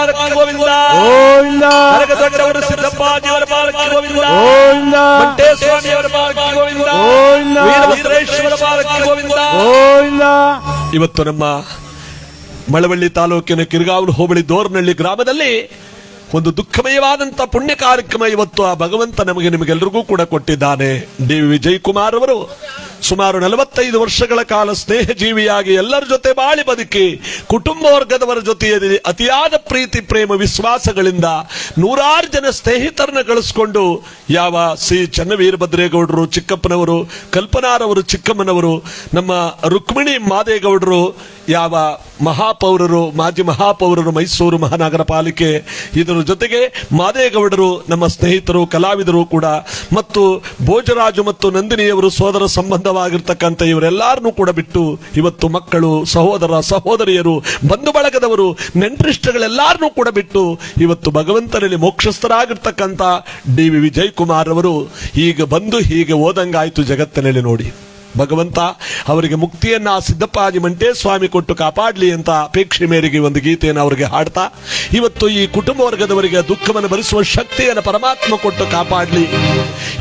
ಪಾಲಕ ಗೋವಿಂದ, ಕರಗದೊಡ್ಡವರು ಸಿದ್ದಪ್ಪಾಜಿಯವರ ಪಾಲಕ ಗೋವಿಂದ, ಮಂಟೇಸ್ವಾಮಿಯವರ ಪಾಲಕ ಗೋವಿಂದ, ವೀರಭದ್ರೇಶ್ವರ ಪಾಲಕ ಗೋವಿಂದ. ಇವತ್ತು ನಮ್ಮ ಮಳವಳ್ಳಿ ತಾಲೂಕಿನ ಕಿರ್ಗಾವಲು ಹೋಬಳಿ ದೋರ್ನಹಳ್ಳಿ ಗ್ರಾಮದಲ್ಲಿ ಒಂದು ದುಃಖಮಯವಾದಂತ ಪುಣ್ಯ ಕಾರ್ಯಕ್ರಮ ಇವತ್ತು ಆ ಭಗವಂತ ನಿಮಗೆಲ್ಲರಿಗೂ ಕೂಡ ಕೊಟ್ಟಿದ್ದಾನೆ. ಡಿ ವಿಜಯ್ ಕುಮಾರ್ ಅವರು ಸುಮಾರು 45 ವರ್ಷಗಳ ಕಾಲ ಸ್ನೇಹ ಜೀವಿಯಾಗಿ ಎಲ್ಲರ ಜೊತೆ ಬಾಳಿ ಬದುಕಿ ಕುಟುಂಬ ವರ್ಗದವರ ಜೊತೆಯಲ್ಲಿ ಅತಿಯಾದ ಪ್ರೀತಿ ಪ್ರೇಮ ವಿಶ್ವಾಸಗಳಿಂದ ನೂರಾರು ಜನ ಸ್ನೇಹಿತರನ್ನ ಗಳಿಸಿಕೊಂಡು ಯಾವ ಸಿ ಚನ್ನವೀರಭದ್ರೇಗೌಡರು ಚಿಕ್ಕಪ್ಪನವರು, ಕಲ್ಪನಾರವರು ಚಿಕ್ಕಮ್ಮನವರು, ನಮ್ಮ ರುಕ್ಮಿಣಿ ಮಾದೇಗೌಡರು, ಯಾವ ಮಹಾಪೌರರು, ಮಾಜಿ ಮಹಾಪೌರರು ಮೈಸೂರು ಮಹಾನಗರ ಪಾಲಿಕೆ, ಇದರ ಜೊತೆಗೆ ಮಾದೇಗೌಡರು ನಮ್ಮ ಸ್ನೇಹಿತರು ಕಲಾವಿದರು ಕೂಡ, ಮತ್ತು ಭೋಜರಾಜು ಮತ್ತು ನಂದಿನಿಯವರು ಸೋದರ ಸಂಬಂಧವಾಗಿರ್ತಕ್ಕಂಥ ಇವರೆಲ್ಲರನ್ನೂ ಕೂಡ ಬಿಟ್ಟು ಇವತ್ತು ಮಕ್ಕಳು, ಸಹೋದರ ಸಹೋದರಿಯರು, ಬಂಧು ಬಳಗದವರು, ನೆಂಟರಿಷ್ಟಗಳೆಲ್ಲರನ್ನೂ ಕೂಡ ಬಿಟ್ಟು ಇವತ್ತು ಭಗವಂತನಲ್ಲಿ ಮೋಕ್ಷಸ್ಥರಾಗಿರ್ತಕ್ಕಂಥ ಡಿ ವಿ ವಿಜಯ್ ಕುಮಾರ್ ಅವರು ಈಗ ಬಂದು ಹೀಗೆ ಓದಂಗಾಯ್ತು ಜಗತ್ತಿನಲ್ಲಿ. ನೋಡಿ, ಭಗವಂತ ಅವರಿಗೆ ಮುಕ್ತಿಯನ್ನ ಸಿದ್ದಪ್ಪಾಜಿ ಮಂಟೇಸ್ವಾಮಿ ಕೊಟ್ಟು ಕಾಪಾಡಲಿ ಅಂತ ಅಪೇಕ್ಷೆ ಮೇರೆಗೆ ಒಂದು ಗೀತೆಯನ್ನು ಅವರಿಗೆ ಹಾಡ್ತಾ ಇವತ್ತು ಈ ಕುಟುಂಬ ವರ್ಗದವರಿಗೆ ದುಃಖವನ್ನು ಭರಿಸುವ ಶಕ್ತಿಯನ್ನು ಪರಮಾತ್ಮ ಕೊಟ್ಟು ಕಾಪಾಡಲಿ.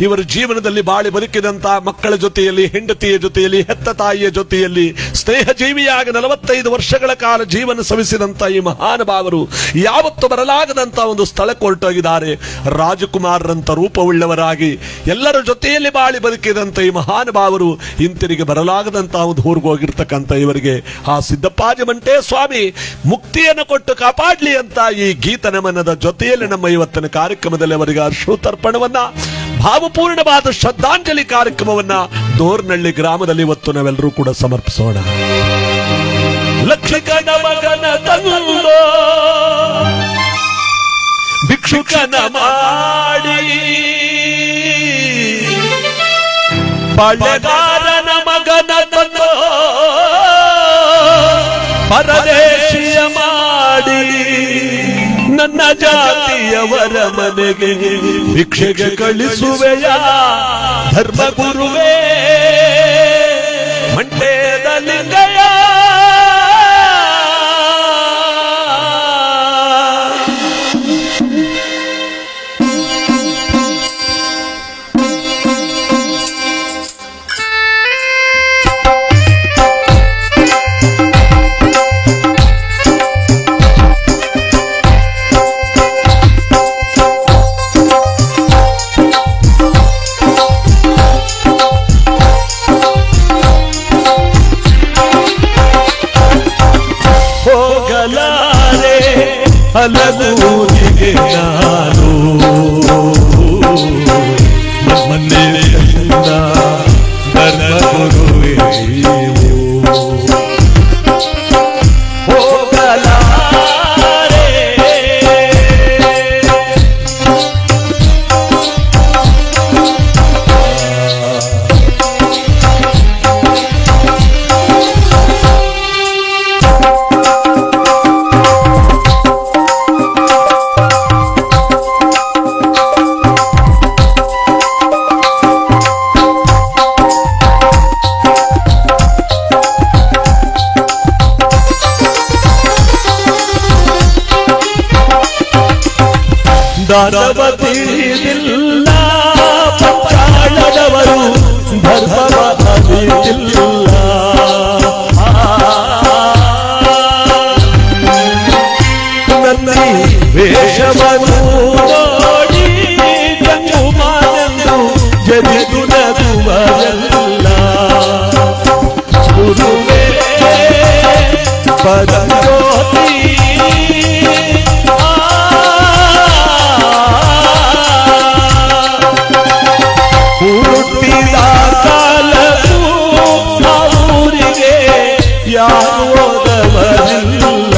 ಇವರ ಜೀವನದಲ್ಲಿ ಬಾಳಿ ಬದುಕಿದಂತ ಮಕ್ಕಳ ಜೊತೆಯಲ್ಲಿ, ಹೆಂಡತಿಯ ಜೊತೆಯಲ್ಲಿ, ಹೆತ್ತ ತಾಯಿಯ ಜೊತೆಯಲ್ಲಿ ಸ್ನೇಹ ಜೀವಿಯಾಗಿ 45 ವರ್ಷಗಳ ಕಾಲ ಜೀವನ ಸವಿಸಿದಂತ ಈ ಮಹಾನುಭಾವರು ಯಾವತ್ತು ಬರಲಾಗದಂತ ಒಂದು ಸ್ಥಳಕ್ಕೆ ಹೊರಟೋಗಿದ್ದಾರೆ. ರಾಜಕುಮಾರರಂತ ರೂಪವುಳ್ಳವರಾಗಿ ಎಲ್ಲರ ಜೊತೆಯಲ್ಲಿ ಬಾಳಿ ಬದುಕಿದಂತ ಈ ಮಹಾನುಭಾವರು ಹಿಂತಿರುಗಿ ಬರಲಾಗದಂತಹ ಒಂದು ಊರಿಗೆ ಹೋಗಿರ್ತಕ್ಕಂಥ ಇವರಿಗೆ ಆ ಸಿದ್ದಪ್ಪಾಜಿ ಮಂಟೇಸ್ವಾಮಿ ಮುಕ್ತಿಯನ್ನು ಕೊಟ್ಟು ಕಾಪಾಡಲಿ ಅಂತ ಈ ಗೀತ ನಮನದ ಜೊತೆಯಲ್ಲಿ ನಮ್ಮ ಇವತ್ತಿನ ಕಾರ್ಯಕ್ರಮದಲ್ಲಿ ಅವರಿಗೆ ಅಶ್ರುತರ್ಪಣವನ್ನ, ಭಾವಪೂರ್ಣವಾದ ಶ್ರದ್ಧಾಂಜಲಿ ಕಾರ್ಯಕ್ರಮವನ್ನ ದೋರ್ನಹಳ್ಳಿ ಗ್ರಾಮದಲ್ಲಿ ಇವತ್ತು ನಾವೆಲ್ಲರೂ ಕೂಡ ಸಮರ್ಪಿಸೋಣ. ಲಕ್ಷಕನ ಮಗನ ತಂದೋ ಭಿಕ್ಷುಕನ ಮಾಡಿ, ಪಾಳ್ಯಗಾರನ ಮಗನ ತಂದೋ ಪರದೇಶಿಯ ಮಾಡಿ, ನನ್ನ ಜಾತಿಯವರ ಮನೆಗೆ ಭಿಕ್ಷೆಗೆ ಕಳಿಸುವೆಯ ಧರ್ಮಗುರುವೇ ಮಂಟೇದ ಲಿಂಗಯ್ಯ. ಹಲಗೂರಿಗೆ ನಾನು ನಮ್ಮನ್ನೆಲ್ಲ ಧರ್ಮಗುರುವೇ ಹೋಗಲಾರೆ. ದಾನವ ತಿಳಿದಿಲ್ಲ ಪಂಚಾಳದವರು, ಧರ್ಮವ ಅರಿತಿಲ್ಲ. ನನ್ನ ವೇಷವನ್ನು ನೋಡಿ ಜಂಗುಮಾನಂದು ಜರಿದು ನಗುವರಲ್ಲ. ಗುರುವೇ ಪರಜ್ಯೋತಿ ಹುಟ್ಟಿದ ಕಾಲಕ್ಕೂ ಅವರಿಗೆ ಯಾರು ಓದವರಿಲ್ಲ.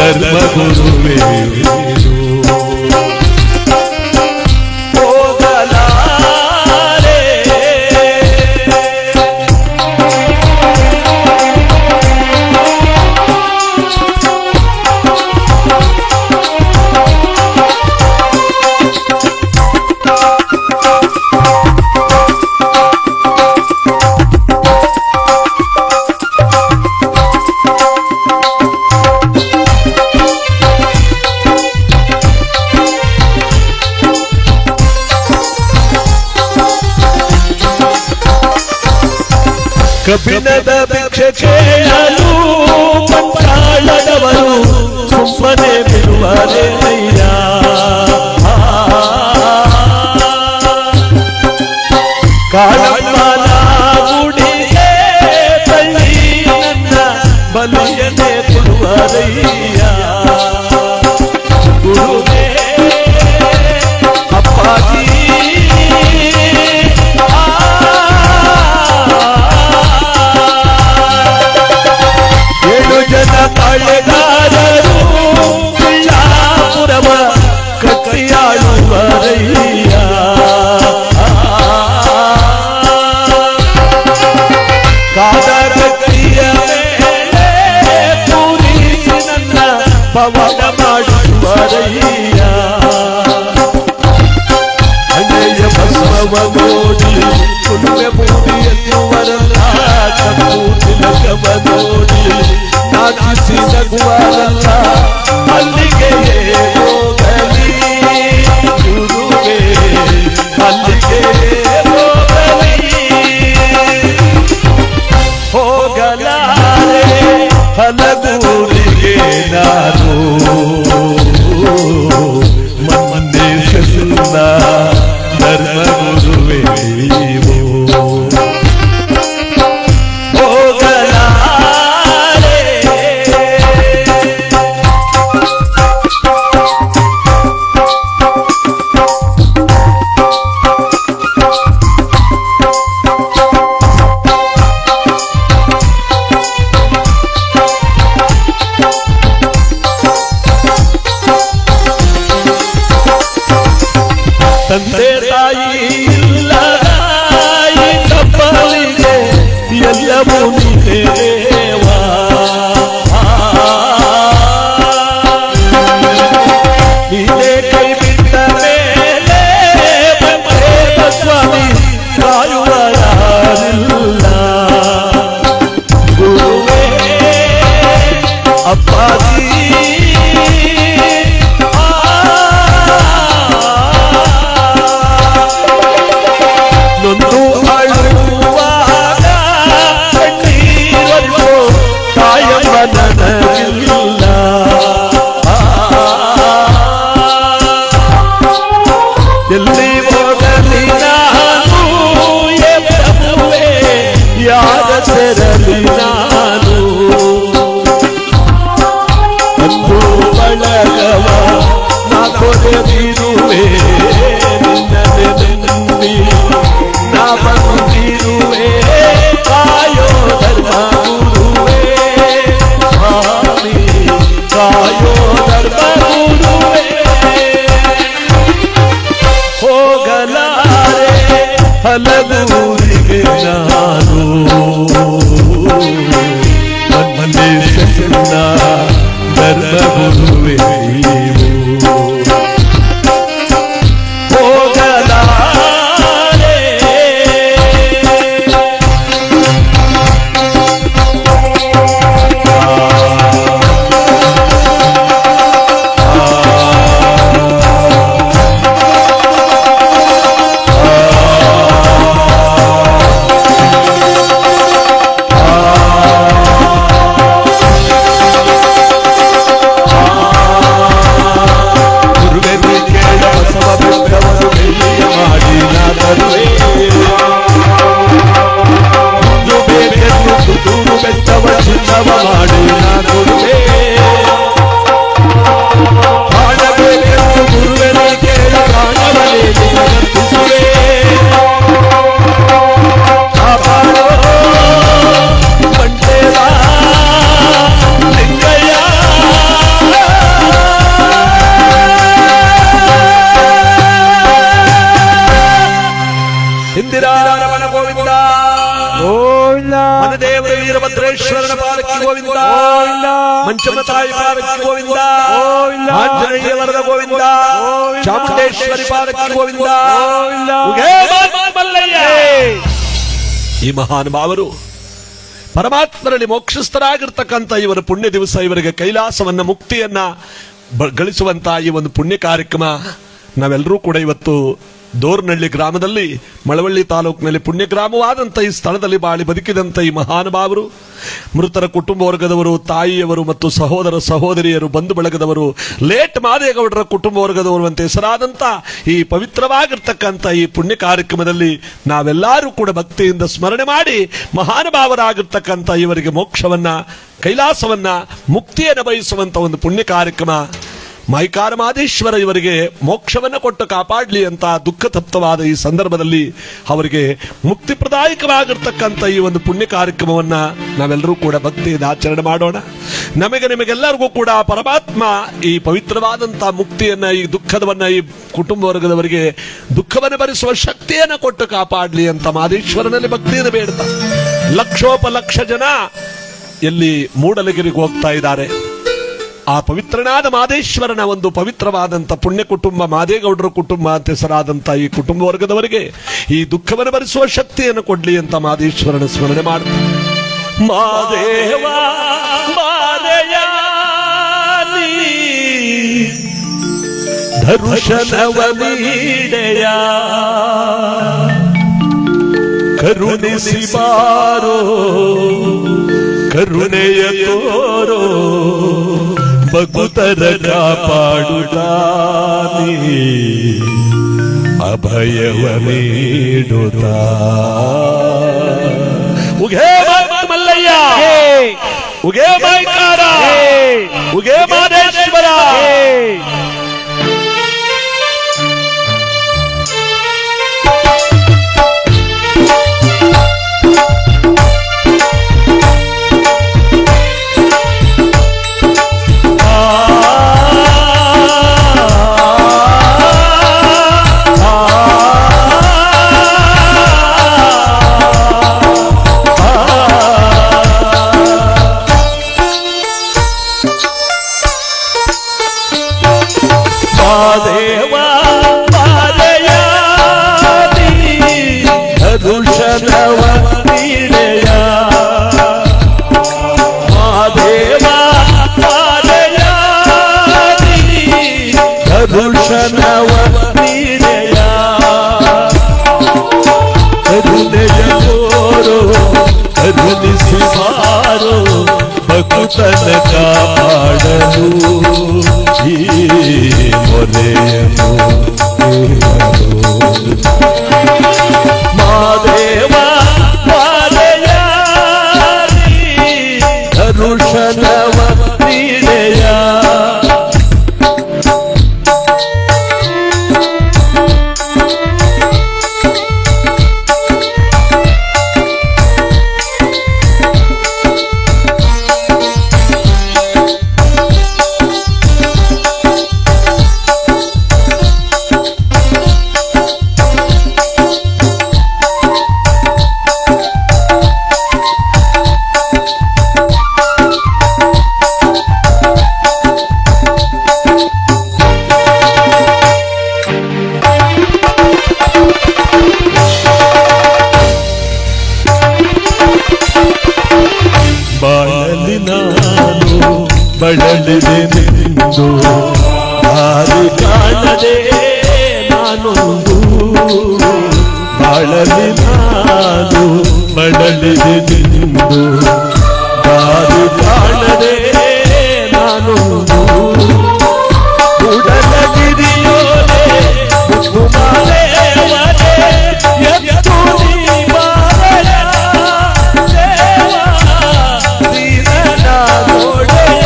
ಧರ್ಮ ಗುರುವೇ ಕಬ್ಬಿಣದ ಭಿಕ್ಷೆ ಕೇಳಲು ಮಂಟಾಳದವರು ಸುಮ್ಮನೆ ಬಿಡುವರೆ ಅಯ್ಯ ಕಾಳಮ್ಮನ ಗುಡಿಗೆ ತಳ್ಳಿ ನನ್ನ ಬಲಿಯನೆ ಕೊಡುವರಯ್ಯ ಗುರುವೇ ಅಪ್ಪಾಜಿ ಪಾಳೆಗಾರರು ಬಿಳ್ಳಾಪುರವ ಕಟ್ಟಿಯಾಳುವರಯ್ಯ ಕಾದ ಕಟ್ಟಿಯ ಮೇಲೆ ಪೂರಿಸಿ ನನ್ನ ಪವನ ಮಾಡುವರಯ್ಯ ಅಣ್ಣಯ್ಯ ಬಸವ ನೋಡಿ ಕುಲುವೆ ಭೂಮಿ ಎನ್ನುವರಲ್ಲ ಕಪ್ಪು ತಿಲಕವ ನೋಡಿ ನಾಚಿಸಿ ನಗುವರಲ್ಲ ಅಲ್ಲಿಗೆ ಹೋಗಲಿ ಗುರುವೇ ಅಲ್ಲಿಗೆ ಹೋಗಲಿ ಹೋಗಲಾರೆ ಹಲಗೂರಿಗೆ ನಾನು ಮಂದೇಶ ಧರ್ಮ ಗುರುವೇ ತಂದೆ ತಾಯಿ ಇಲ್ಲದಾಯಿ ತಪ್ಪಲಿಗೆ ಎಲ್ಲವೂ ದೇವಾ ನೀನೇ ಕೈ ಬಿಟ್ಟ ಮೇಲೆ ಬಂದೇವ ಸ್ವಾಮಿ ಕಾಯುವ ಯಾರಿಲ್ಲ ಗುರುವೇ ಅಪ್ಪಾಜಿ ನೊಂದು ಅಳುವಾಗ ಕಣ್ಣೀರಲ್ಲೋ ತಾಯಮ್ಮ ನನಗಿಲ್ಲ ಎಲ್ಲಿ ಹೋಗಲಿ ನಾನು ಪ್ರಭುವೇ ಯಾರ ಸೆರಲಿ ನಾನು ಅಂದು ಬಳಗವ ನಾ ಕೊರೆದಿರುವೆ ನಿನ್ನನೆ ನಂಬಿ ನಾ ಬಂದಿರುವೆ ಕಾಯೋ ಧರ್ಮ ಗುರುವೇ ಸ್ವಾಮಿ ಕಾಯೋ ಧರ್ಮ ಗುರುವೇ ಹೋಗಲಾರೆ ಹಲಗೂರಿಗೆ ನಾನು ಮಂದೇಶ ಧರ್ಮ ಗುರುವೇ ವೀರಭದ್ರೇಶ್ವರನ ಪಾಲಕಿ ಗೋವಿಂದ, ಮಂಚಮ ತಾಯಿ ಪಾಲಕಿ ಗೋವಿಂದ, ಆಂಜನೇಯ ವರದ ಗೋವಿಂದ, ಚಾಮುಂಡೇಶ್ವರಿ ಪಾಲಕಿ ಗೋವಿಂದ. ಈ ಮಹಾನುಭಾವರು ಪರಮಾತ್ಮರಲ್ಲಿ ಮೋಕ್ಷಸ್ಥರಾಗಿರ್ತಕ್ಕಂಥ ಇವರ ಪುಣ್ಯ ದಿವಸ ಇವರಿಗೆ ಕೈಲಾಸವನ್ನ ಮುಕ್ತಿಯನ್ನ ಗಳಿಸುವಂತ ಈ ಒಂದು ಪುಣ್ಯ ಕಾರ್ಯಕ್ರಮ ನಾವೆಲ್ಲರೂ ಕೂಡ ಇವತ್ತು ದೋರ್ನಹಳ್ಳಿ ಗ್ರಾಮದಲ್ಲಿ, ಮಳವಳ್ಳಿ ತಾಲೂಕಿನಲ್ಲಿ ಪುಣ್ಯ ಗ್ರಾಮವಾದಂಥ ಈ ಸ್ಥಳದಲ್ಲಿ ಬಾಳಿ ಬದುಕಿದಂಥ ಈ ಮಹಾನುಭಾವರು, ಮೃತರ ಕುಟುಂಬ ವರ್ಗದವರು, ತಾಯಿಯವರು ಮತ್ತು ಸಹೋದರ ಸಹೋದರಿಯರು, ಬಂಧು ಬಳಗದವರು, ಲೇಟ್ ಮಾದೇಗೌಡರ ಕುಟುಂಬ ವರ್ಗದವರು ಅಂತ ಹೆಸರಾದಂಥ ಈ ಪವಿತ್ರವಾಗಿರ್ತಕ್ಕಂಥ ಈ ಪುಣ್ಯ ಕಾರ್ಯಕ್ರಮದಲ್ಲಿ ನಾವೆಲ್ಲರೂ ಕೂಡ ಭಕ್ತಿಯಿಂದ ಸ್ಮರಣೆ ಮಾಡಿ ಮಹಾನುಭಾವರಾಗಿರ್ತಕ್ಕಂಥ ಇವರಿಗೆ ಮೋಕ್ಷವನ್ನ, ಕೈಲಾಸವನ್ನ, ಮುಕ್ತಿಯನ್ನು ಬಯಸುವಂತ ಒಂದು ಪುಣ್ಯ ಕಾರ್ಯಕ್ರಮ. ಮೈಕಾರ ಮಾದೇಶ್ವರ ಇವರಿಗೆ ಮೋಕ್ಷವನ್ನು ಕೊಟ್ಟು ಕಾಪಾಡಲಿ ಅಂತ ದುಃಖ ತಪ್ತವಾದ ಈ ಸಂದರ್ಭದಲ್ಲಿ ಅವರಿಗೆ ಮುಕ್ತಿ ಪ್ರದಾಯಕವಾಗಿರ್ತಕ್ಕಂಥ ಈ ಒಂದು ಪುಣ್ಯ ಕಾರ್ಯಕ್ರಮವನ್ನ ನಾವೆಲ್ಲರೂ ಕೂಡ ಭಕ್ತಿಯಿಂದ ಆಚರಣೆ ಮಾಡೋಣ. ನಿಮಗೆಲ್ಲರಿಗೂ ಕೂಡ ಪರಮಾತ್ಮ ಈ ಪವಿತ್ರವಾದಂಥ ಮುಕ್ತಿಯನ್ನ, ಈ ದುಃಖದವನ್ನ, ಈ ಕುಟುಂಬ ವರ್ಗದವರಿಗೆ ದುಃಖವನ್ನು ಭರಿಸುವ ಶಕ್ತಿಯನ್ನು ಕೊಟ್ಟು ಕಾಪಾಡಲಿ ಅಂತ ಮಾದೇಶ್ವರನಲ್ಲಿ ಭಕ್ತಿಯನ್ನು ಬೇಡ್ತಾ, ಲಕ್ಷೋಪಲಕ್ಷ ಜನ ಎಲ್ಲಿ ಮೂಡಲಗಿರಿಗೆ ಹೋಗ್ತಾ ಇದ್ದಾರೆ. ಆ ಪವಿತ್ರನಾದ ಮಾದೇಶ್ವರನ ಒಂದು ಪವಿತ್ರವಾದಂಥ ಪುಣ್ಯ ಕುಟುಂಬ, ಮಾದೇಗೌಡರ ಕುಟುಂಬ ಅಂತ ಹೆಸರಾದಂಥ ಈ ಕುಟುಂಬ ವರ್ಗದವರಿಗೆ ಈ ದುಃಖವನ್ನು ಭರಿಸುವ ಶಕ್ತಿಯನ್ನು ಕೊಡ್ಲಿ ಅಂತ ಮಾದೇಶ್ವರನ ಸ್ಮರಣೆ ಮಾಡ್ತಾರೆ. ಮಾದೇವ ದರ್ಶನವ ನೀಡೆಯ ಕರುಣಿಸಿ ಬಾರೋ, ಕರುಣೆಯ ತೋರೋ, ಭಕ್ತರ ಕಾಪಾಡುತ್ತಾನೆ, ಅಭಯವ ನೀಡುತ್ತಾ. ಉಗೇ ಮಲ್ಲಯ್ಯ, ಉಗೇ ಮೈಕಾರ, ಉಗೇ ಮಾದೇಶ್ವರ. ಭಕ್ತನ ಕಾಪಾಡಲು ಈ ಮೊರೆಯನ್ನು ಮಾದೇವ ಮಾದಯ ಧನುಷನವ ನೀಡೆಯ. ಬಳಲಿದೆ ನಿಂದು ದಾರಿ ಕಾಣದೆ ನಾನೊಂದು, ಬಾಳಲಿ ನಾನು ಬಳಲಿದೆ ನಿಂದು ದಾರಿ ಕಾಣದೆ ನಾನೊಂದು. ಉಡಲಗಿರಿಯೋಲೆ ಮುಖುಮಾಲೆಯವರೆ ಎತ್ತು ನೀ ಬಾರಯ ದೇವ ದೀನನ ನೋಡೆಯ.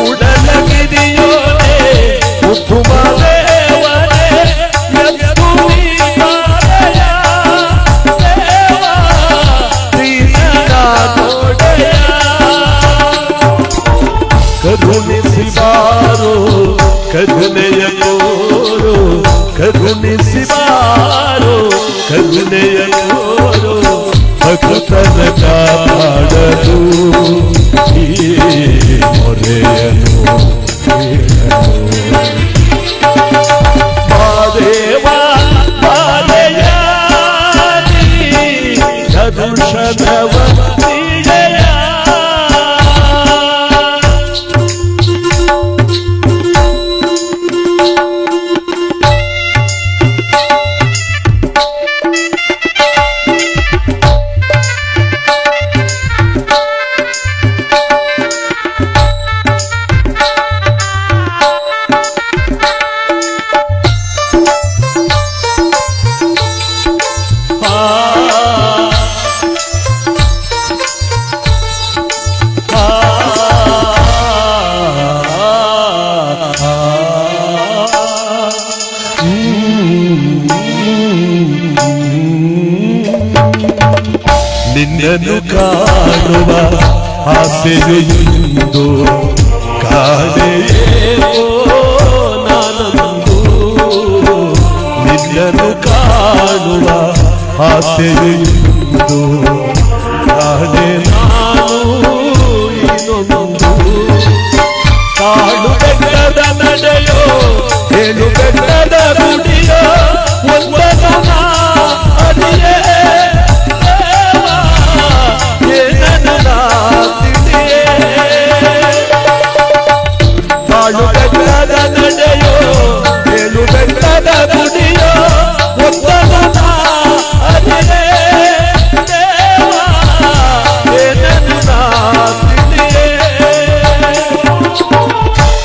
ಉಡಲಗಿರಿಯೋಲೆ ಮುಖುಮಾಲೆಯವರೆ ಎತ್ತು ನೀ ಬಾರಯ ದೇವ ದೀನನ ನೋಡೆಯ. ಕರುಣಿಸಿ ಬಾರೋ, ಕರುಣೆಯ ತೋರೋ, ಕರುಣಿಸಿ ಬಾರೋ, ಕರುಣೆಯ ತೋರೋ, ಭಕ್ತ ಭಕ್ತನ ಕಾಪಾಡಲು ಈ ಮೊರೆಯನ್ನು ಮಾದೇವ ಮಾದಯ ದರ್ಶನವ ನಿನ್ನನ್ನು ಕಾಣುವ ಆಸೆಯೆಂದು ಕಾಣೆಯೋ ನಾನಂದು ನಿನ್ನನ್ನು ಕಾಣುವ ಆಸೆಯೆಂದು ಕಾಣೆ ನಾನು ಇನ್ನೊಂದು ಕಾಡು ಬೆಟ್ಟದ ನಡೆಯೋ ಏಳು ಬೆಟ್ಟದ ಗುಡಿಯೋ ಒಂದನ ಅಡಿಯೇ ಕಾಡು ಬೆಟ್ಟದ ನಡೆಯೋ ಏಳು ಬೆಟ್ಟದ ಗುಡಿಯೋ ಒಂದನ ಅಡಿಯೇ ದೇವಾ ಏನನ್ನು ತಿಳಿಯೇ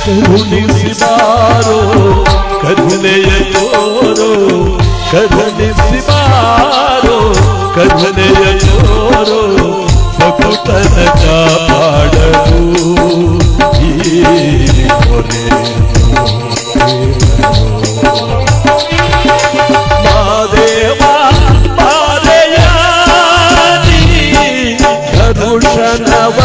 ಕರುಣಿಸಿ ಬಾರೋ ಕರುಣೆಯ ತೋರೋ ಕರುಣಿಸಿ ಬಾರೋ ಕರುಣೆಯ ತೋರೋ ಭಕ್ತನ ಕಾಪಾಡಲು ಈ ಮಾದೇವ ಮಾದಯ ಕರುಣವ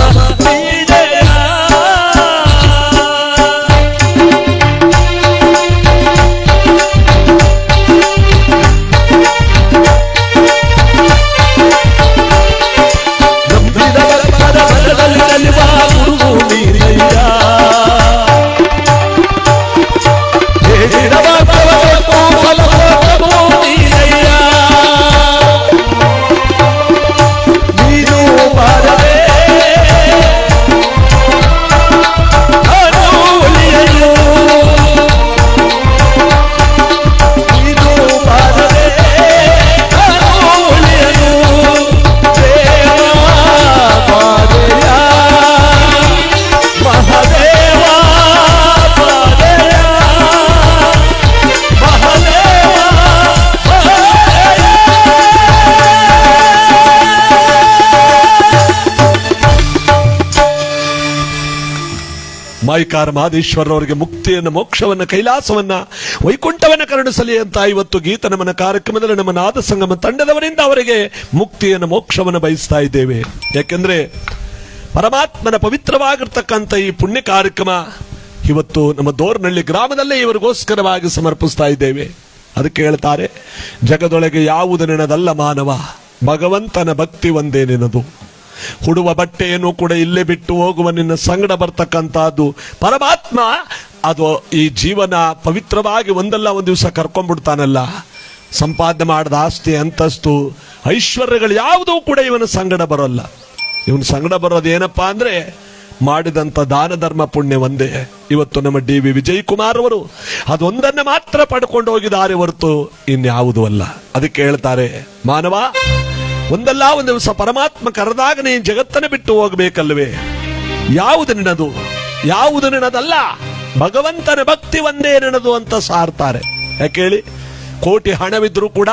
ಮಾಯಿಕಾರ ಮಹದೇಶ್ವರರವರಿಗೆ ಮುಕ್ತಿಯನ್ನು ಮೋಕ್ಷವನ್ನ ಕೈಲಾಸವನ್ನ ವೈಕುಂಠವನ್ನ ಕರುಣಿಸಲಿ ಅಂತ ಇವತ್ತು ಗೀತ ನಮನ ಕಾರ್ಯಕ್ರಮದಲ್ಲಿ ನಮ್ಮ ನಾದ ಸಂಗಮ ತಂಡದವರಿಂದ ಅವರಿಗೆ ಮುಕ್ತಿಯನ್ನು ಮೋಕ್ಷವನ್ನು ಬಯಸ್ತಾ ಇದ್ದೇವೆ. ಯಾಕೆಂದ್ರೆ ಪರಮಾತ್ಮನ ಪವಿತ್ರವಾಗಿರ್ತಕ್ಕಂಥ ಈ ಪುಣ್ಯ ಕಾರ್ಯಕ್ರಮ ಇವತ್ತು ನಮ್ಮ ದೋರ್ನಹಳ್ಳಿ ಗ್ರಾಮದಲ್ಲೇ ಇವರಿಗೋಸ್ಕರವಾಗಿ ಸಮರ್ಪಿಸ್ತಾ ಇದ್ದೇವೆ. ಅದಕ್ಕೆ ಹೇಳ್ತಾರೆ, ಜಗದೊಳಗೆ ಯಾವುದು ನೆನದಲ್ಲ ಮಾನವ, ಭಗವಂತನ ಭಕ್ತಿ ಒಂದೇ ನೆನದು. ಹುಡುವ ಬಟ್ಟೆಯನ್ನು ಕೂಡ ಇಲ್ಲೇ ಬಿಟ್ಟು ಹೋಗುವ ನಿನ್ನ ಸಂಗಡ ಬರ್ತಕ್ಕಂಥದ್ದು ಪರಮಾತ್ಮ. ಅದು ಈ ಜೀವನ ಪವಿತ್ರವಾಗಿ ಒಂದಲ್ಲ ಒಂದು ದಿವಸ ಕರ್ಕೊಂಡ್ಬಿಡ್ತಾನಲ್ಲ. ಸಂಪಾದನೆ ಮಾಡಿದ ಆಸ್ತಿ ಅಂತಸ್ತು ಐಶ್ವರ್ಯಗಳು ಯಾವುದೂ ಕೂಡ ಇವನ ಸಂಗಡ ಬರೋಲ್ಲ. ಇವನ ಸಂಗಡ ಬರೋದು ಏನಪ್ಪಾ ಅಂದ್ರೆ ಮಾಡಿದಂತ ದಾನ ಧರ್ಮ ಪುಣ್ಯ ಒಂದೇ. ಇವತ್ತು ನಮ್ಮ DV ವಿಜಯ್ ಕುಮಾರ್ ಅವರು ಅದೊಂದನ್ನು ಮಾತ್ರ ಪಡ್ಕೊಂಡು ಹೋಗಿದ್ದಾರೆ ಹೊರತು ಇನ್ಯಾವುದೂ ಅಲ್ಲ. ಅದಕ್ಕೆ ಹೇಳ್ತಾರೆ, ಮಾನವ ಒಂದಲ್ಲ ಒಂದು ದಿವಸ ಪರಮಾತ್ಮ ಕರೆದಾಗ ನೀನು ಜಗತ್ತನ್ನು ಬಿಟ್ಟು ಹೋಗ್ಬೇಕಲ್ವೇ. ಯಾವುದು ನಿನ್ನದು, ಯಾವುದು ನಿನ್ನದಲ್ಲ, ಭಗವಂತನ ಭಕ್ತಿ ಒಂದೇ ನಿನ್ನದು ಅಂತ ಸಾರ್ತಾರೆ. ಯಾಕೆ ಹೇಳಿ, ಕೋಟಿ ಹಣವಿದ್ರೂ ಕೂಡ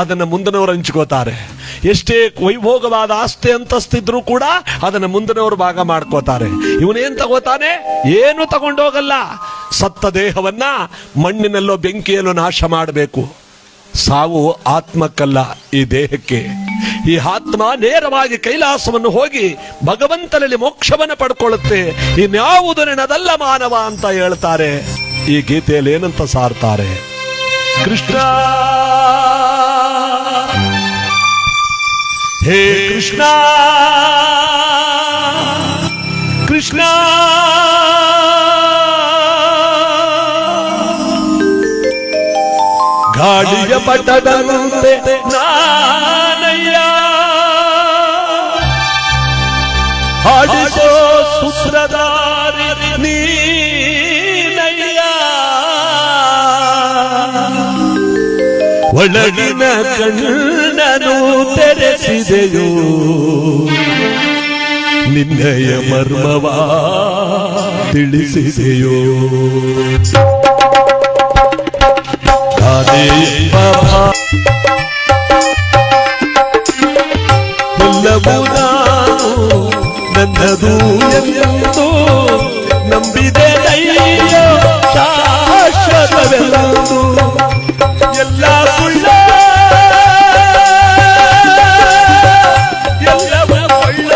ಅದನ್ನ ಮುಂದಿನವರು ಹಂಚ್ಕೋತಾರೆ. ಎಷ್ಟೇ ವೈಭೋಗವಾದ ಆಸ್ತಿ ಅಂತಸ್ತಿದ್ರು ಕೂಡ ಅದನ್ನ ಮುಂದಿನವರು ಭಾಗ ಮಾಡ್ಕೋತಾರೆ. ಇವನೇನ್ ತಗೋತಾನೆ? ಏನು ತಗೊಂಡೋಗಲ್ಲ. ಸತ್ತ ದೇಹವನ್ನ ಮಣ್ಣಿನಲ್ಲೋ ಬೆಂಕಿಯಲ್ಲೋ ನಾಶ ಮಾಡಬೇಕು. ಸಾವು ಆತ್ಮಕ್ಕಲ್ಲ, ಈ ದೇಹಕ್ಕೆ. ಈ ಆತ್ಮ ನೇರವಾಗಿ ಕೈಲಾಸವನ್ನು ಹೋಗಿ ಭಗವಂತನಲ್ಲಿ ಮೋಕ್ಷವನ್ನು ಪಡ್ಕೊಳ್ಳುತ್ತೆ. ಇನ್ಯಾವುದು ನೆನದಲ್ಲ ಮಾನವ ಅಂತ ಹೇಳ್ತಾರೆ. ಈ ಗೀತೆಯಲ್ಲಿ ಏನಂತ ಸಾರ್ತಾರೆ? ಕೃಷ್ಣ ಹೇ ಕೃಷ್ಣ ಕೃಷ್ಣ ಗಾಳಿಯ ಪಟ್ಟದಂತೆ ನಾನಯ್ಯ ಹಾಡಿಸೋ ಸೂತ್ರಧಾರಿ ನೀನಯ್ಯ ಒಳಗಿನ ಕಣ್ಣನು ತೆರೆಸಿದೆಯೋ ನಿನ್ನಯ ಮರ್ಮವ ತಿಳಿಸಿದೆಯೋ ಎಲ್ಲವೂ ನಾನು ನನ್ನದು ಎಂದು ನಂಬಿದೆ ಅಯ್ಯೋ ಶಾಶ್ವತವೆಲ್ಲದು ಎಲ್ಲ ಸುಳ್ಳ ಎಲ್ಲವೂ ಒಳ್ಳ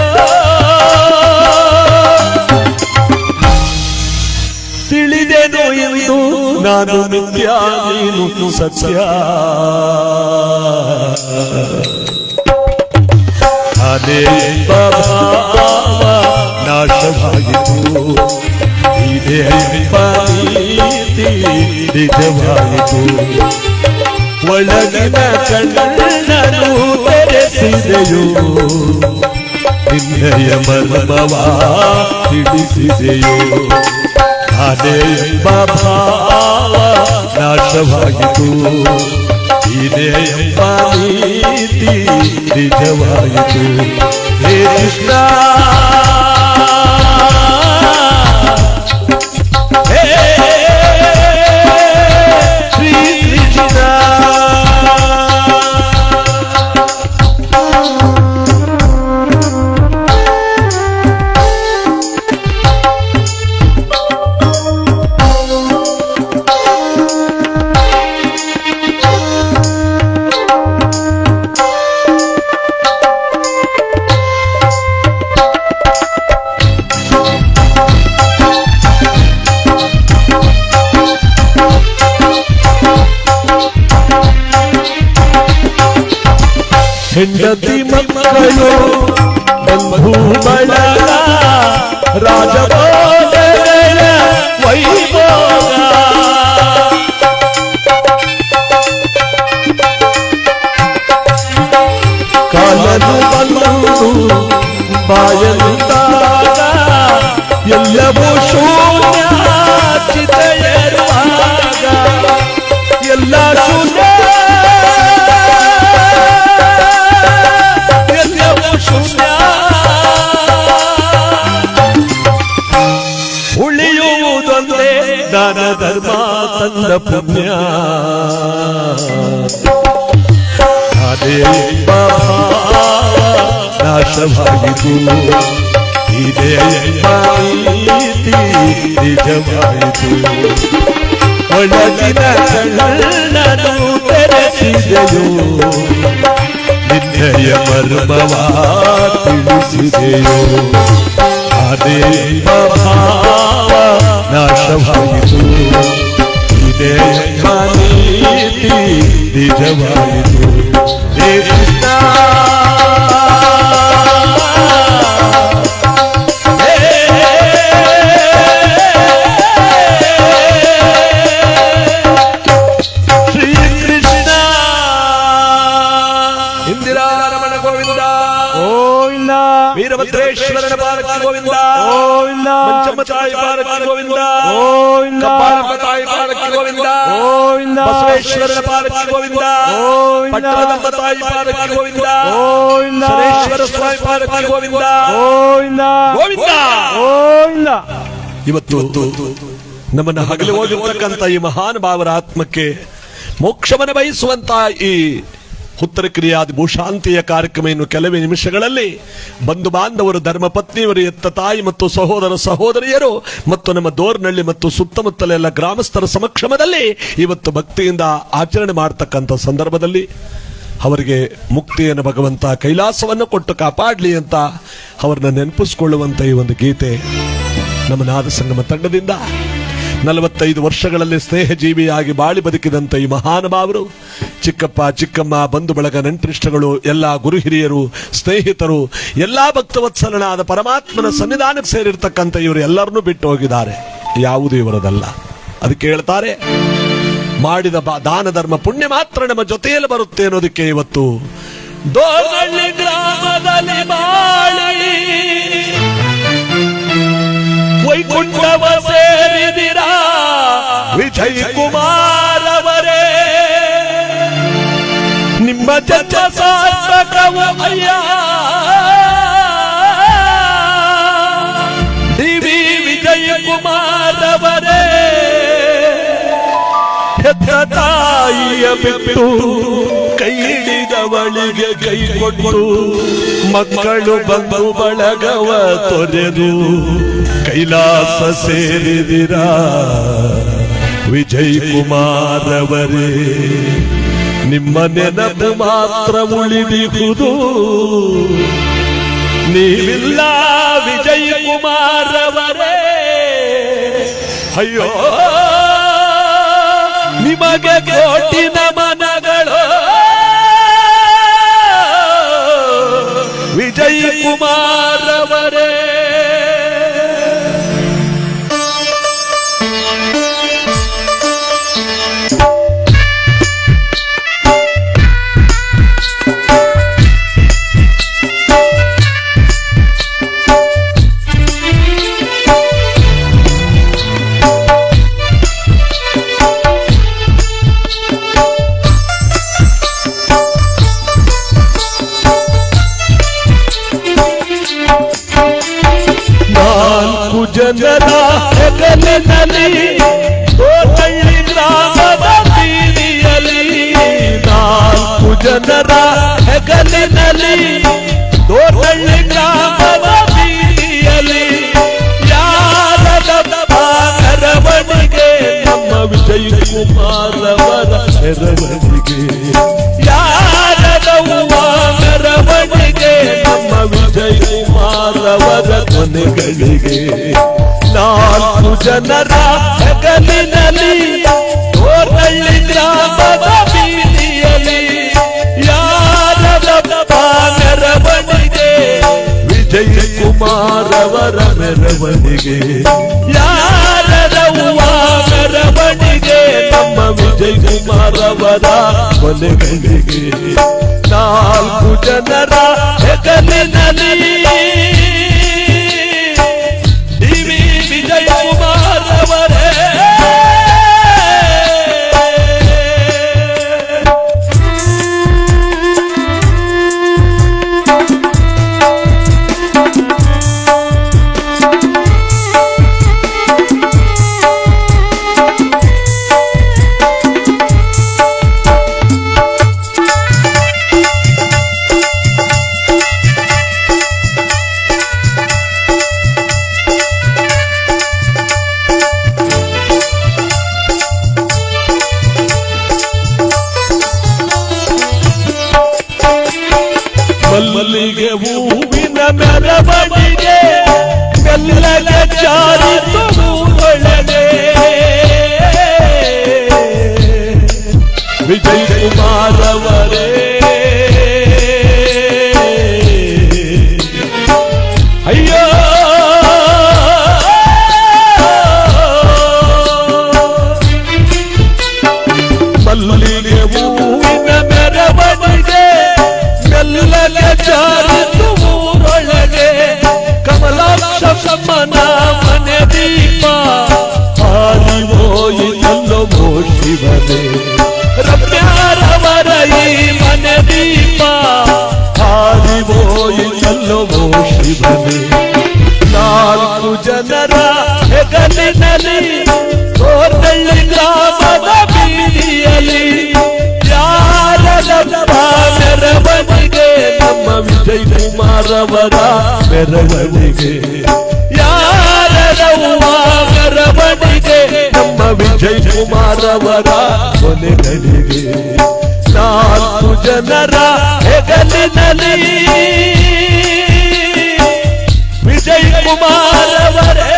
ತಿಳಿದೆನು ಎಂದು ನಾನು ನಿತ್ಯ ನೀನು ಸತ್ಯ ಅದೇ ಭಾವ ನಾಶವಾಯಿತು ಇದೇ ನೀತಿ ನಿಜವಾಯಿತು ಒಳಗಿನ ಕಣ್ಣನು ತೆರೆಸಿದೆಯೋ ನಿನ್ನಯ ಮರ್ಮವ ತಿಳಿಸಿದೆಯೋ ಅದೇ ಭಾವ ನಾಶವಾಯಿತು ಇದೇ ನೀತಿ ನಿಜವಾಯಿತು ಹೇ ಕೃಷ್ಣ ಹೇ ಶ್ರೀ ಕೃಷ್ಣ ಹೆಂಡತಿ ಮಕ್ಕಳು ಬಂಧು ಬಳಗ ರಾಜಭೋಗಗಳ ವೈಭೋಗ ಕಾಲನು ಬಂದು ಬಾಯಲಿದ್ದಾಗ ಎಲ್ಲವೂ ಶೂನ್ಯ ಚಿತೆಯರುವಾಗ ಎಲ್ಲ ಶೂನ್ಯ ಉಳಿಯುವುದೊಂದೇ ದಾನ ಧರ್ಮ ತಂದ ಪುಣ್ಯ ಅದೇ ನಾಶವಾಯಿತು ಇದೇ ನೀತಿ ನಿಜವಾಯಿತು ಒಳಗಿನ ಕಣ್ಣನು ತೆರೆಸಿದೆಯೋ ನಿನ್ನಯ ಮರ್ಮವ ತಿಳಿಸಿದೆಯೋ ಅದೇ ಭಾವ ನಾಶವಾಯಿತು ಇದೇ ನೀತಿ ನಿಜವಾಯಿತು ಹೇ ಕೃಷ್ಣ ಶ್ರೀ ಕೃಷ್ಣ ಇಂದಿರಾರಮಣ ಗೋವಿಂದ ಗೋವಿಂದ ವೀರಭದ್ರೇಶ್ವರನ ಬಾಲಕ ಗೋವಿಂದ ಗೋವಿಂದ ಪಂಚಮ ತಾಯಿ ಬಾಲಕ ಗೋವಿಂದ ಗೋವಿಂದ ಕಪ್ಪಾಳಮ್ಮ ತಾಯಿ ಬಾಲಕ ಗೋವಿಂದ ಗೋವಿಂದ ಬಸವೇಶ್ವರನ ಬಾಲಕ ಗೋವಿಂದ ಗೋವಿಂದ ಪಟ್ಟಣದಮ್ಮ ತಾಯಿ ಬಾಲಕ ಗೋವಿಂದ ಗೋವಿಂದ ಸರೇಶ್ವರ ಸ್ವಾಮಿ ಬಾಲಕ ಗೋವಿಂದ ಗೋವಿಂದ ಗೋವಿಂದ ಗೋವಿಂದ ಇವತ್ತು ನಮ್ಮನ್ನ ಹಗಲು ಹೋಗಿರ್ತಕ್ಕಂಥ ಈ ಮಹಾನ್ ಭಾವರ ಆತ್ಮಕ್ಕೆ ಮೋಕ್ಷವನ್ನು ಬಯಸುವಂತ ಈ ಉತ್ತರ ಕ್ರಿಯಾದಿ ಭೂಶಾಂತಿಯ ಕಾರ್ಯಕ್ರಮ ಇನ್ನು ಕೆಲವೇ ನಿಮಿಷಗಳಲ್ಲಿ ಬಂಧು ಬಾಂಧವರು ಧರ್ಮ ಪತ್ನಿಯವರು ಎತ್ತ ತಾಯಿ ಮತ್ತು ಸಹೋದರ ಸಹೋದರಿಯರು ಮತ್ತು ನಮ್ಮ ದೋರ್ನಳ್ಳಿ ಮತ್ತು ಸುತ್ತಮುತ್ತಲೆಲ್ಲ ಗ್ರಾಮಸ್ಥರ ಸಮಕ್ಷಮದಲ್ಲಿ ಇವತ್ತು ಭಕ್ತಿಯಿಂದ ಆಚರಣೆ ಮಾಡತಕ್ಕಂಥ ಸಂದರ್ಭದಲ್ಲಿ ಅವರಿಗೆ ಮುಕ್ತಿಯನ್ನು ಭಗವಂತ ಕೈಲಾಸವನ್ನು ಕೊಟ್ಟು ಕಾಪಾಡಲಿ ಅಂತ ಅವರನ್ನ ನೆನಪಿಸಿಕೊಳ್ಳುವಂತ ಈ ಒಂದು ಗೀತೆ ನಮ್ಮ ನಾದ ಸಂಗಮ ತಂಡದಿಂದ 45 ವರ್ಷಗಳಲ್ಲಿ ಸ್ನೇಹಜೀವಿಯಾಗಿ ಬಾಳಿ ಬದುಕಿದಂತ ಈ ಮಹಾನುಭಾವರು, ಚಿಕ್ಕಪ್ಪ ಚಿಕ್ಕಮ್ಮ, ಬಂಧು ಬಳಗ, ನೆಂಟರಿಷ್ಟಗಳು, ಎಲ್ಲಾ ಗುರು ಹಿರಿಯರು, ಸ್ನೇಹಿತರು, ಎಲ್ಲಾ ಭಕ್ತವತ್ಸಲನಾದ ಪರಮಾತ್ಮನ ಸನ್ನಿಧಾನಕ್ಕೆ ಸೇರಿರ್ತಕ್ಕಂಥ ಇವರು ಎಲ್ಲರನ್ನೂ ಬಿಟ್ಟು ಹೋಗಿದ್ದಾರೆ. ಯಾವುದು ಇವರದಲ್ಲ. ಅದಕ್ಕೆ ಹೇಳ್ತಾರೆ, ಮಾಡಿದ ದಾನ ಧರ್ಮ ಪುಣ್ಯ ಮಾತ್ರ ನಮ್ಮ ಜೊತೆಯಲ್ಲಿ ಬರುತ್ತೆ ಅನ್ನೋದಕ್ಕೆ ಇವತ್ತು ದೋರ್ನಳ್ಳಿ ಗ್ರಾಮದಲ್ಲಿ ಬಾಳಿ ವೈಕುಂಠವ ಸೇರಿದಿರಾ ವಿಜಯ್ ಕುಮಾರ್ ಅವರೇ. ನಿಮ್ಮ ಜನ್ಮ ಸಾರ್ಥಕವು ಅಯ್ಯ ಡಿ.ವಿ. ವಿಜಯ್ ಕುಮಾರ್ ಅವರೇ. ಹೆತ್ತ ತಾಯಿಯ ಬಿಟ್ಟು ಕೈ ಹಿಡಿದವಳಿಗೆ ಕೈ ಕೊಟ್ಟು ಮಕ್ಕಳು ಬಂದು ಬಳಗವ ತೊರೆದು ಕೈಲಾಸ ಸೇರಿದಿರಾ ವಿಜಯ್ ಕುಮಾರ್ ಅವರೇ. ನಿಮ್ಮ ನೆನಪು ಮಾತ್ರ ಉಳಿದಿರುವುದು, ನೀವಿಲ್ಲ ವಿಜಯ್ ಕುಮಾರ್ ಅವರೇ. ಅಯ್ಯೋ ನಿಮಗೆ ಕೋಟಿ ನಮನಗಳು ವಿಜಯ್ ಕುಮಾರ್ ಅವರೇ. ಜನರ ಹೆಗಲಿನಲ್ಲಿ ದೋರ್ನಳ್ಳಿ ಗ್ರಾಮದ ಬೀದಿಯಲ್ಲಿ, 4 ಜನರ ಹೆಗಲಿನಲ್ಲಿ ದೋರ್ನಳ್ಳಿ ಗ್ರಾಮದ ಬೀದಿಯಲ್ಲಿ ಯಾರದ ಮೆರವಣಿಗೆ ನಮ್ಮ ವಿಜಯ್ ಕುಮಾರ್ ಅವರ ಮೆರವಣಿಗೆ. ಯಾರದ ಮೆರವಣಿಗೆ ನಮ್ಮ ವಿಜಯ್ ಕುಮಾರ್ ಅವರ ಕೊನೆಗಳಿಗೆ. 4 ಜನರ ಹೆಗಲಿನಲ್ಲಿ ದೋರ್ನಳ್ಳಿ ಗ್ರಾಮದ ಬೀದಿಯಲ್ಲಿ ಯಾರದ ಮೆರವಣಿಗೆ ವಿಜಯ್ ಕುಮಾರ್ ಅವರ ಮೆರವಣಿಗೆ. ಯಾರದ ಮೆರವಣಿಗೆ ನಮ್ಮ ವಿಜಯ್ ಕುಮಾರ್ ಅವರ ಕೊನೆಗಳಿಗೆ. 4 ಜನರ ಹೆಗಲಿನಲ್ಲಿ ಡಿ.ವಿ. ವಿಜಯ್ ಕುಮಾರ್ ಅವರೇ. ಮಲ್ಲಿಗೆ ಹೂವಿನ ಮೆರವಣಿಗೆ ಮೆಲ್ಲಗೆ ಜಾರಿತು ಒಳಗೆ ವಿಜಯ್ ಕುಮಾರ್ ಅವರೇ. ಅಯ್ಯೋ ಮಲ್ಲಿಗೆ ಹೂವಿನ ಮೆರವಣಿಗೆ ಮೆಲ್ಲಗೆ ಜಾರಿತು ಊರೊಳಗೆ. ಕಮಲಾಕ್ಷಮ್ಮನ ಮನೆ ದೀಪ ಹಾರಿಹೋಯಿತಲ್ಲೋ ಶಿವನೇ. ರಮ್ಯಾರವರ ಈ ಮನೆ ದೀಪ ಹಾರಿಹೋಯಿತಲ್ಲೋ ಶಿವನೇ. 4 ಜನರ ಹೆಗಲಿನಲ್ಲಿ ದೋರ್ನಳ್ಳಿ ಗ್ರಾಮದ ಬೀದಿಯಲ್ಲಿ ಯಾರದ ಮೆರವಣಿಗೆ ನಮ್ಮ ವಿಜಯ್ ಕುಮಾರ್ ಅವರ ಮೆರವಣಿಗೆ. ಯಾರದ ಮೆರವಣಿಗೆ ನಮ್ಮ ವಿಜಯ್ ಕುಮಾರ್ ಅವರ ಕೊನೆಗಳಿಗೆ. 4 ಜನರ ಹೆಗಲಿನಲ್ಲಿ ವಿಜಯ್ ಕುಮಾರ್ ಅವರೇ.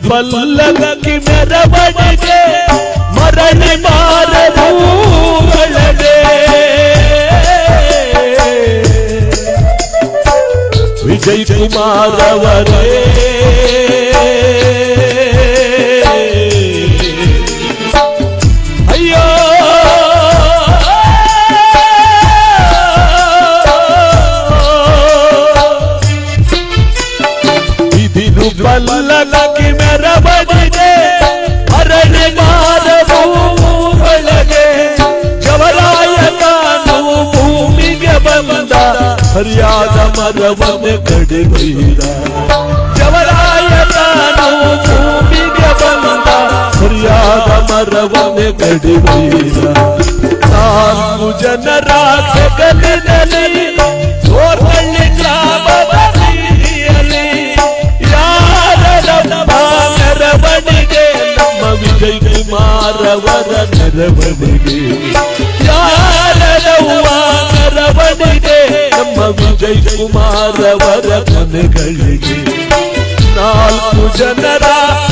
ಪಲ್ಲಕ್ಕಿ ಮೆರವಣಿಗೆ ಮರಳಿ ಮಾರದು ಒಳಗೆ ವಿಜಯ್ ಕುಮಾರ್ ಅವರೇ ಅಯ್ಯೋ ಇದಿರು ಪಲ್ಲಕ್ಕಿ ಮೆರವಣಿಗೆ ಮರಳಿ ಮಾರದು ಒಳಗೆ ಜವರಾಯ ತಾನು ಭೂಮಿಗೆ ಬಂದ ಸರಿಯಾದ ಮರವನ್ನು ಕಡಿಬೀರ ಜವರಾಯ ತಾನು ಭೂಮಿಗೆ ಬಂದ ಸರಿಯಾದ ಮರವನ್ನು ಕಡಿಬೀರ ನಾಲ್ಕು ಜನರ ಹೆಗಲಿನಲ್ಲಿ ಸೋರ್ವಳ್ಳಿ ಗ್ರಾಮದ ಬೀದಿಯಲ್ಲಿ ಯಾರ ಮೆರವಣಿಗೆ ನಮ್ಮ ವಿಜಯ್ ಕುಮಾರ್ ಅವರ ಮೆರವಣಿಗೆ ಯಾರವ್ವ ಮೆರವಣಿಗೆ ನಮ್ಮ ವಿಜಯ್ ಕುಮಾರ್ ಅವರ ಕೊನೆಗಳಿಗೆ ನಾಲ್ಕು ಜನರ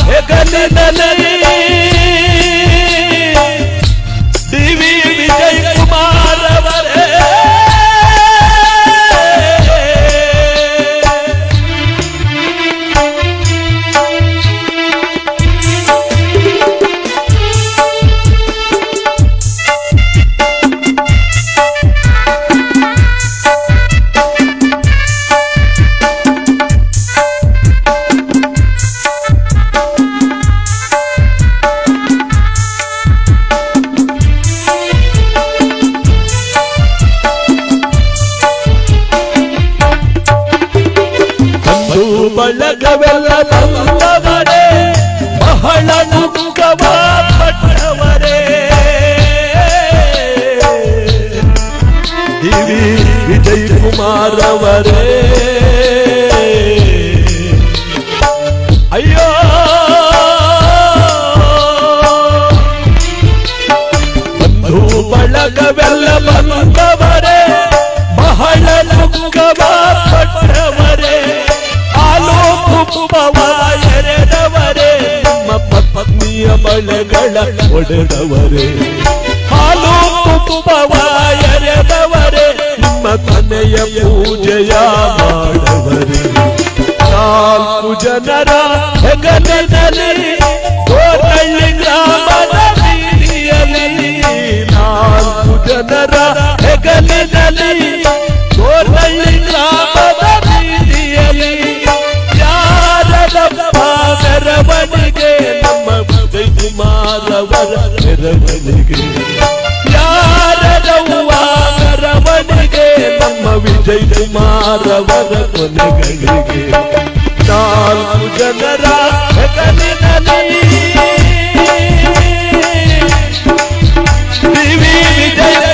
ಹೆಗಲಿನಲ್ಲಿ ಡಿವಿ ವಿಜಯ್ ಕುಮಾರ್ ಅವರೇ ಬಳಗವೆಲ್ಲ ಬಂದವರೇ ಬಹಳ ದುಃಖವ ಪಟ್ಟವರೇ ಡಿವಿ ವಿಜಯ್ ಕುಮಾರ್ ಅವರೇ ಅಯ್ಯೋ ಬಂಧು ಬಳಗವೆಲ್ಲ ಬಂದವರೇ ಬಹಳ ದುಃಖವ ಪಟ್ಟವರೇ ತುಪ್ಪವ ಎರೆದವರೇ ನಮ್ಮ ಪತ್ನಿಯ ಬಳೆಗಳ ಒಡೆದವರೇ ಹಾಲು ತುಪ್ಪವ ಎರೆದವರೇ ನಿಮ್ಮ ಮನೆಯ ಪೂಜೆಯ ಮಾಡವರೇ ನಾಲ್ಕು ಜನರ ಹೆಗಲಿನಲ್ಲಿ ಕೋರಳ್ಳಿ ಗ್ರಾಮದ ಬೀದಿಯಲ್ಲಿ ನಾಲ್ಕು ಜನರ ಹೆಗಲಿನಲ್ಲಿ ಕೋರಳ್ಳಿ ಗ್ರಾಮದ ಬೀದಿಯಲ್ಲಿ ಮೆರವಣಿಗೆ ನಮ್ಮ ವಿಜಯ್ ಕುಮಾರ್ ಅವರ ಮೆರವಣಿಗೆ ಯಾರವ್ವ ಮೆರವಣಿಗೆ ನಮ್ಮ ವಿಜಯ್ ಕುಮಾರ್ ಅವರ ಕೊನೆಗಳಿಗೆ ನಾಲ್ಕು ಜನರ ಹೆಗಲಿನಲ್ಲಿ ಡಿವಿ ವಿಜಯ್